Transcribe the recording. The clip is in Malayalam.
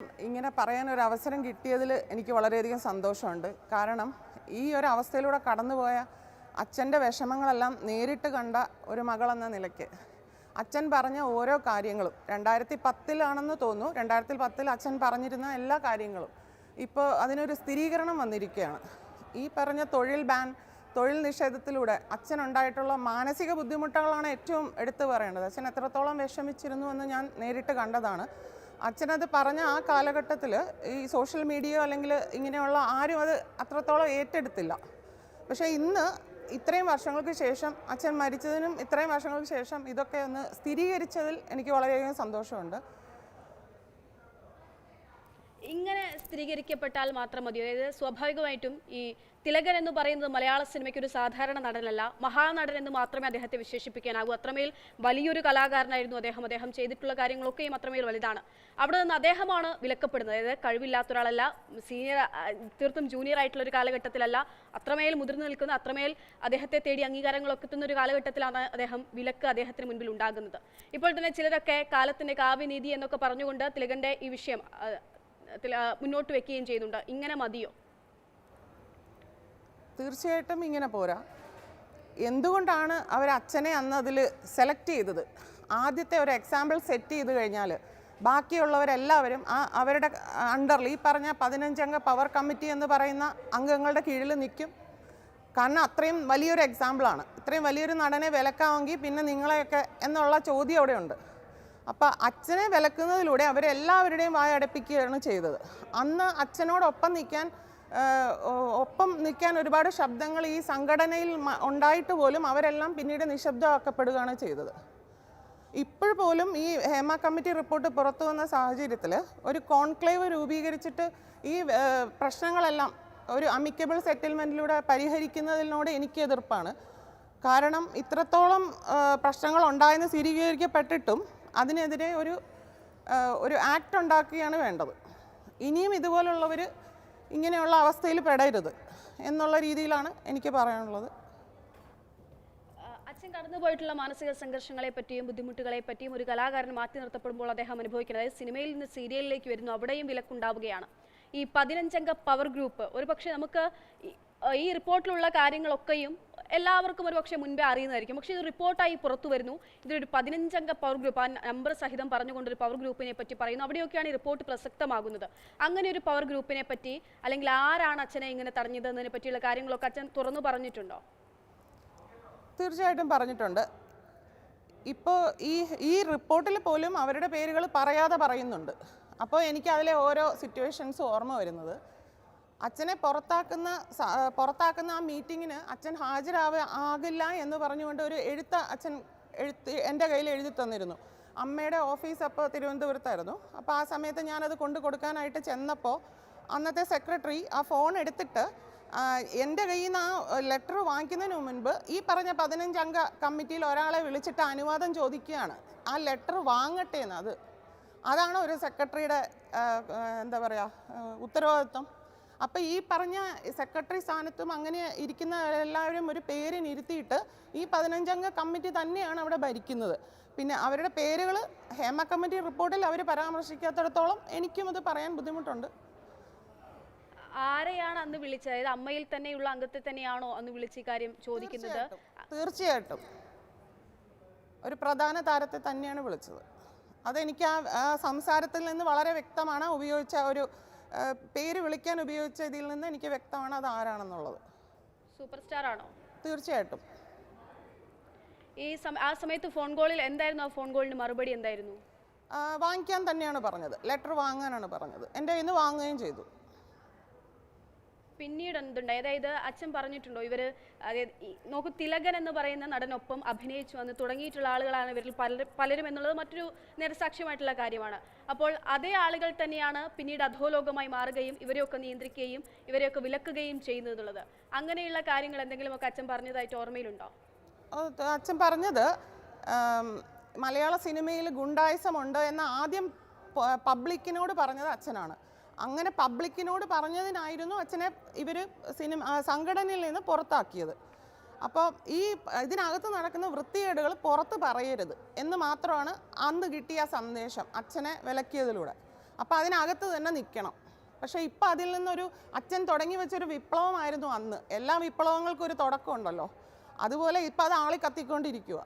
ഇങ്ങനെ പറയാൻ ഒരു അവസരം കിട്ടിയതിൽ എനിക്ക് വളരെയധികം സന്തോഷമുണ്ട്. കാരണം ഈ ഒരു അവസ്ഥയിലൂടെ കടന്നുപോയ അച്ഛൻ്റെ വിഷമങ്ങളെല്ലാം നേരിട്ട് കണ്ട ഒരു മകളെന്ന നിലയ്ക്ക് അച്ഛൻ പറഞ്ഞ ഓരോ കാര്യങ്ങളും 2010 തോന്നുന്നു, 2010 അച്ഛൻ പറഞ്ഞിരുന്ന എല്ലാ കാര്യങ്ങളും ഇപ്പോൾ അതിനൊരു സ്ഥിരീകരണം വന്നിരിക്കുകയാണ്. ഈ പറഞ്ഞ തൊഴിൽ നിഷേധത്തിലൂടെ അച്ഛനുണ്ടായിട്ടുള്ള മാനസിക ബുദ്ധിമുട്ടുകളാണ് ഏറ്റവും എടുത്തു പറയേണ്ടത്. അച്ഛൻ എത്രത്തോളം വിഷമിച്ചിരുന്നു എന്ന് ഞാൻ നേരിട്ട് കണ്ടതാണ്. അച്ഛനത് പറഞ്ഞ ആ കാലഘട്ടത്തിൽ ഈ സോഷ്യൽ മീഡിയ അല്ലെങ്കിൽ ഇങ്ങനെയുള്ള ആരും അത് അത്രത്തോളം ഏറ്റെടുത്തില്ല. പക്ഷേ ഇന്ന് ഇത്രയും വർഷങ്ങൾക്ക് ശേഷം, അച്ഛൻ മരിച്ചതിനും ഇത്രയും വർഷങ്ങൾക്ക് ശേഷം ഇതൊക്കെ ഒന്ന് സ്ഥിരീകരിച്ചതിൽ എനിക്ക് വളരെയധികം സന്തോഷമുണ്ട്. ഇങ്ങനെ സ്ഥിരീകരിക്കപ്പെട്ടാൽ മാത്രം മതിയോ? അതായത് സ്വാഭാവികമായിട്ടും ഈ തിലകൻ എന്ന് പറയുന്നത് മലയാള സിനിമയ്ക്ക് ഒരു സാധാരണ നടനല്ല, മഹാനടൻ എന്ന് മാത്രമേ അദ്ദേഹത്തെ വിശേഷിപ്പിക്കാനാകൂ. അത്രമേൽ വലിയൊരു കലാകാരനായിരുന്നു അദ്ദേഹം ചെയ്തിട്ടുള്ള കാര്യങ്ങളൊക്കെയും അത്രമേൽ വലുതാണ്. അവിടെ നിന്ന് അദ്ദേഹമാണ് വിലക്കപ്പെടുന്നത്. അതായത് കഴിവില്ലാത്ത ഒരാളല്ല, തീർത്തും ജൂനിയർ ആയിട്ടുള്ള ഒരു കാലഘട്ടത്തിലല്ല, അത്രമേൽ മുതിർന്നു നിൽക്കുന്ന, അത്രമേൽ അദ്ദേഹത്തെ തേടി അംഗീകാരങ്ങളൊക്കെ എത്തുന്ന ഒരു കാലഘട്ടത്തിലാണ് അദ്ദേഹത്തിന് മുൻപിൽ ഉണ്ടാകുന്നത്. ഇപ്പോൾ തന്നെ ചിലരൊക്കെ കാലത്തിന്റെ കാവ്യനീതി എന്നൊക്കെ പറഞ്ഞുകൊണ്ട് തിലകന്റെ ഈ വിഷയം മുന്നോട്ട് വെക്കുകയും ചെയ്യുന്നുണ്ട്. ഇങ്ങനെ മതിയോ? തീർച്ചയായിട്ടും ഇങ്ങനെ പോരാ. എന്തുകൊണ്ടാണ് അവർ അച്ഛനെ അന്ന് അതിൽ സെലക്ട് ചെയ്തത്? ആദ്യത്തെ ഒരു എക്സാമ്പിൾ സെറ്റ് ചെയ്ത് കഴിഞ്ഞാൽ ബാക്കിയുള്ളവരെല്ലാവരും അവരുടെ അണ്ടറിൽ ഈ പറഞ്ഞ 15 അംഗ പവർ കമ്മിറ്റി എന്ന് പറയുന്ന അംഗങ്ങളുടെ കീഴിൽ നിൽക്കും. കാരണം അത്രയും വലിയൊരു എക്സാമ്പിളാണ്. ഇത്രയും വലിയൊരു നടനെ വിലക്കാമെങ്കിൽ പിന്നെ നിങ്ങളെയൊക്കെ എന്നുള്ള ചോദ്യം അവിടെ ഉണ്ട്. അപ്പോൾ അച്ഛനെ വിലക്കുന്നതിലൂടെ അവരെല്ലാവരുടെയും വായടപ്പിക്കുകയാണ് ചെയ്തത്. അന്ന് അച്ഛനോടൊപ്പം നിൽക്കാൻ ഒരുപാട് ശബ്ദങ്ങൾ ഈ സംഘടനയിൽ ഉണ്ടായിട്ട് പോലും അവരെല്ലാം പിന്നീട് നിശബ്ദമാക്കപ്പെടുകയാണ് ചെയ്തത്. ഇപ്പോൾ പോലും ഈ ഹേമ കമ്മിറ്റി റിപ്പോർട്ട് പുറത്തു വന്ന സാഹചര്യത്തിൽ ഒരു കോൺക്ലേവ് രൂപീകരിച്ചിട്ട് ഈ പ്രശ്നങ്ങളെല്ലാം ഒരു അമിക്കബിൾ സെറ്റിൽമെൻറ്റിലൂടെ പരിഹരിക്കുന്നതിനോട് എനിക്ക് എതിർപ്പാണ്. കാരണം ഇത്രത്തോളം പ്രശ്നങ്ങൾ ഉണ്ടായെന്ന് സ്ഥിരീകരിക്കപ്പെട്ടിട്ടും അതിനെതിരെ ഒരു ആക്ട് ഉണ്ടാക്കുകയാണ് വേണ്ടത്. ഇനിയും ഇതുപോലുള്ളവർ ഇങ്ങനെയുള്ള അവസ്ഥയിൽ പെടരുത് എന്നുള്ള രീതിയിലാണ് എനിക്ക് പറയാനുള്ളത്. അച്ഛൻ കടന്നുപോയിട്ടുള്ള മാനസിക സംഘർഷങ്ങളെ പറ്റിയും ബുദ്ധിമുട്ടുകളെ പറ്റിയും ഒരു കലാകാരൻ മാറ്റി നിർത്തപ്പെടുമ്പോൾ അദ്ദേഹം അനുഭവിക്കുന്നത്, അതായത് സിനിമയിൽ നിന്ന് സീരിയലിലേക്ക് വരുന്നു, അവിടെയും വിലക്കുണ്ടാവുകയാണ്. ഈ 15 അംഗ പവർ ഗ്രൂപ്പ് ഒരുപക്ഷെ നമുക്ക് ഈ റിപ്പോർട്ടിലുള്ള കാര്യങ്ങളൊക്കെയും എല്ലാവർക്കും ഒരു പക്ഷേ മുൻപേ അറിയുന്നതായിരിക്കും. പക്ഷേ ഇത് റിപ്പോർട്ടായി പുറത്തു വരുന്നു. ഇതൊരു 15 അംഗ പവർ ഗ്രൂപ്പ്, ആ നമ്പർ സഹിതം പറഞ്ഞുകൊണ്ടൊരു പവർ ഗ്രൂപ്പിനെ പറ്റി പറയുന്നു. അവിടെയൊക്കെയാണ് ഈ റിപ്പോർട്ട് പ്രസക്തമാകുന്നത്. അങ്ങനെ ഒരു പവർ ഗ്രൂപ്പിനെ പറ്റി, അല്ലെങ്കിൽ ആരാണ് അച്ഛനെ ഇങ്ങനെ തടഞ്ഞതെന്നതിനെ പറ്റിയുള്ള കാര്യങ്ങളൊക്കെ അച്ഛൻ തുറന്നു പറഞ്ഞിട്ടുണ്ടോ? തീർച്ചയായിട്ടും പറഞ്ഞിട്ടുണ്ട്. ഇപ്പോൾ ഈ റിപ്പോർട്ടിൽ പോലും അവരുടെ പേരുകൾ പറയാതെ പറയുന്നുണ്ട്. അപ്പോൾ എനിക്ക് അതിലെ ഓരോ സിറ്റുവേഷൻസും ഓർമ്മ വരുന്നത്, അച്ഛനെ പുറത്താക്കുന്ന ആ മീറ്റിങ്ങിന് അച്ഛൻ ആകില്ല എന്ന് പറഞ്ഞുകൊണ്ട് ഒരു എഴുത്ത് എൻ്റെ കയ്യിൽ എഴുതി തന്നിരുന്നു. അമ്മയുടെ ഓഫീസ് അപ്പോൾ തിരുവനന്തപുരത്തായിരുന്നു. അപ്പോൾ ആ സമയത്ത് ഞാനത് കൊടുക്കാനായിട്ട് ചെന്നപ്പോൾ അന്നത്തെ സെക്രട്ടറി ആ ഫോൺ എടുത്തിട്ട് എൻ്റെ കയ്യിൽ നിന്ന് ആ ലെറ്റർ വാങ്ങിക്കുന്നതിന് മുൻപ് ഈ പറഞ്ഞ 15 അംഗ കമ്മിറ്റിയിൽ ഒരാളെ വിളിച്ചിട്ട് അനുവാദം ചോദിക്കുകയാണ് ആ ലെറ്റർ വാങ്ങട്ടെ എന്ന്. അതാണ് ഒരു സെക്രട്ടറിയുടെ എന്താ പറയുക ഉത്തരവാദിത്വം. അപ്പോൾ ഈ പറഞ്ഞ സെക്രട്ടറി സ്ഥാനത്തും അങ്ങനെ ഇരിക്കുന്ന എല്ലാവരും ഒരു പേരിനിരുത്തിയിട്ട് ഈ 15 അംഗ കമ്മിറ്റി തന്നെയാണ് അവിടെ ഭരിക്കുന്നത്. പിന്നെ അവരുടെ പേരുകൾ ഹേമ കമ്മിറ്റി റിപ്പോർട്ടിൽ അവർ പരാമർശിക്കാത്തിടത്തോളം എനിക്കും അത് പറയാൻ ബുദ്ധിമുട്ടുണ്ട്. ആരെയാണ് അന്ന് വിളിച്ചത്? അതായത് അമ്മയിൽ തന്നെയുള്ള അംഗത്തെ തന്നെയാണോ അന്ന് വിളിച്ച് കാര്യം ചോദിക്കുന്നത്? തീർച്ചയായിട്ടും ഒരു പ്രധാന താരത്തെ തന്നെയാണ് വിളിച്ചത്. അതെനിക്ക് ആ സംസാരത്തിൽ നിന്ന് വളരെ വ്യക്തമാണ്. ഉപയോഗിച്ച ഒരു പേര് വിളിക്കാൻ ഉപയോഗിച്ച ഇതിൽ നിന്ന് എനിക്ക് വ്യക്തമാണ് അത് ആരാണെന്നുള്ളത്. സൂപ്പർ സ്റ്റാർ ആണോ? തീർച്ചയായിട്ടും. ആ സമയത്ത് ഫോൺ കോളിൽ എന്തായിരുന്നു? ആ ഫോൺ കോളിന് മറുപടി എന്തായിരുന്നു? വാങ്ങിക്കാൻ തന്നെയാണ് പറഞ്ഞത്, ലെറ്റർ വാങ്ങാനാണ് പറഞ്ഞത്. എൻ്റെ കയ്യിൽ നിന്ന് വാങ്ങുകയും ചെയ്തു. പിന്നീട് എന്തുണ്ടായി? അതായത് അച്ഛൻ പറഞ്ഞിട്ടുണ്ടോ ഇവര്, അതായത് നോക്കൂ, തിലകൻ എന്ന് പറയുന്ന നടനൊപ്പം അഭിനയിച്ചു വന്ന് തുടങ്ങിയിട്ടുള്ള ആളുകളാണ് ഇവരിൽ പലരും എന്നുള്ളത് മറ്റൊരു നേരസാക്ഷ്യമായിട്ടുള്ള കാര്യമാണ്. അപ്പോൾ അതേ ആളുകൾ തന്നെയാണ് പിന്നീട് അധോലോകമായി മാറുകയും ഇവരെയൊക്കെ നിയന്ത്രിക്കുകയും ഇവരെയൊക്കെ വിലക്കുകയും ചെയ്യുന്നത്. അങ്ങനെയുള്ള കാര്യങ്ങൾ എന്തെങ്കിലുമൊക്കെ അച്ഛൻ പറഞ്ഞതായിട്ട് ഓർമ്മയിലുണ്ടോ? അച്ഛൻ പറഞ്ഞത് മലയാള സിനിമയിൽ ഗുണ്ടായിസമുണ്ട് എന്ന് ആദ്യം പബ്ലിക്കിനോട് പറഞ്ഞത് അച്ഛനാണ്. അങ്ങനെ പബ്ലിക്കിനോട് പറഞ്ഞതിനായിരുന്നു അച്ഛനെ ഇവർ സംഘടനയിൽ നിന്ന് പുറത്താക്കിയത്. അപ്പോൾ ഇതിനകത്ത് നടക്കുന്ന വൃത്തികേടുകൾ പുറത്ത് പറയരുത് എന്ന് മാത്രമാണ് അന്ന് കിട്ടിയ സന്ദേശം അച്ഛനെ വിലക്കിയതിലൂടെ. അപ്പോൾ അതിനകത്ത് തന്നെ നിൽക്കണം. പക്ഷേ ഇപ്പം അതിൽ നിന്നൊരു അച്ഛൻ തുടങ്ങി വെച്ചൊരു വിപ്ലവമായിരുന്നു അന്ന്. എല്ലാ വിപ്ലവങ്ങൾക്കും ഒരു തുടക്കമുണ്ടല്ലോ, അതുപോലെ ഇപ്പം അത് ആളി കത്തിക്കൊണ്ടിരിക്കുക.